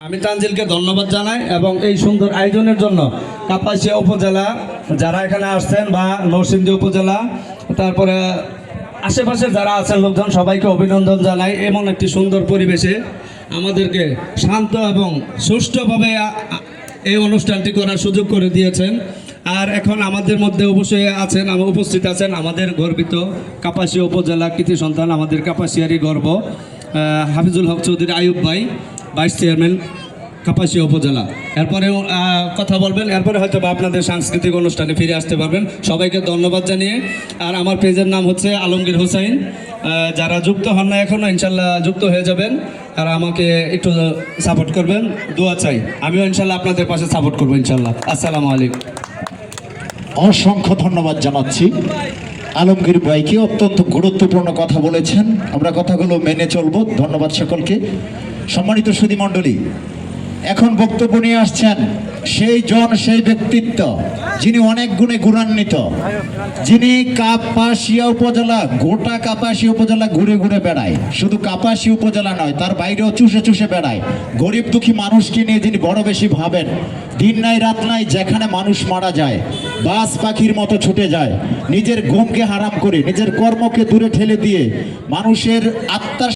আমি তানজিলকে ধন্যবাদ জানাই এবং এই সুন্দর আয়োজনের জন্য কাপাসিয়া উপজেলা যারা এখানে আসছেন বা নরসিংদী উপজেলা তারপরে আশেপাশে যারা আছেন লোকজন সবাইকে অভিনন্দন জানাই। এমন একটি সুন্দর পরিবেশে আমাদেরকে শান্ত এবং সুষ্ঠুভাবে এই অনুষ্ঠানটি করার সুযোগ করে দিয়েছেন। আর এখন আমাদের মধ্যে অবশ্যই আছেন, উপস্থিত আছেন আমাদের গর্বিত কাপাসিয়া উপজেলা কৃতি সন্তান, আমাদের কাপাসিয়ারই গর্ব হাফিজুল হক চৌধুরী আয়ুব ভাই, ভাইস চেয়ারম্যান কাপাসিয়া উপজেলা। এরপরেও কথা বলবেন, এরপরে হয়তো বা আপনাদের সাংস্কৃতিক অনুষ্ঠানে ফিরে আসতে পারবেন। সবাইকে ধন্যবাদ জানিয়ে, আর আমার পেজের নাম হচ্ছে আলমগীর হোসাইন। যারা যুক্ত হন না এখনও ইনশাল্লাহ যুক্ত হয়ে যাবেন, আর আমাকে একটু সাপোর্ট করবেন, দোয়া চাই। আমিও ইনশাল্লাহ আপনাদের পাশে সাপোর্ট করবো ইনশাল্লাহ। আসসালামু আলাইকুম। অসংখ্য ধন্যবাদ জানাচ্ছি আলমগীর ভাইকে, অত্যন্ত গুরুত্বপূর্ণ কথা বলেছেন, আমরা কথাগুলো মেনে চলব। ধন্যবাদ সকলকে। সম্মানিত সুধী মণ্ডলী, এখন বক্তব্য নিয়ে আসছেন সেই জন, সেই ব্যক্তিত্ব যিনি অনেক গুণে গুণান্বিত, যিনি কাপাসিয়া উপজেলা, গোটা কাপাসিয়া উপজেলা ঘুরে ঘুরে বেড়ায়। শুধু কাপাসিয়া উপজেলা নয়, তার বাইরেও চুষে চুষে বেড়ায়। গরিব দুঃখী মানুষকে নিয়ে যিনি বড় বেশি ভাবেন, দিন নাই রাত নাই, যেখানে মানুষ মারা যায় বাস পাখির মতো ছুটে যায়, নিজের ঘুমকে হারাম করে নিজের কর্মকে দূরে ঠেলে দিয়ে মানুষের আত্মার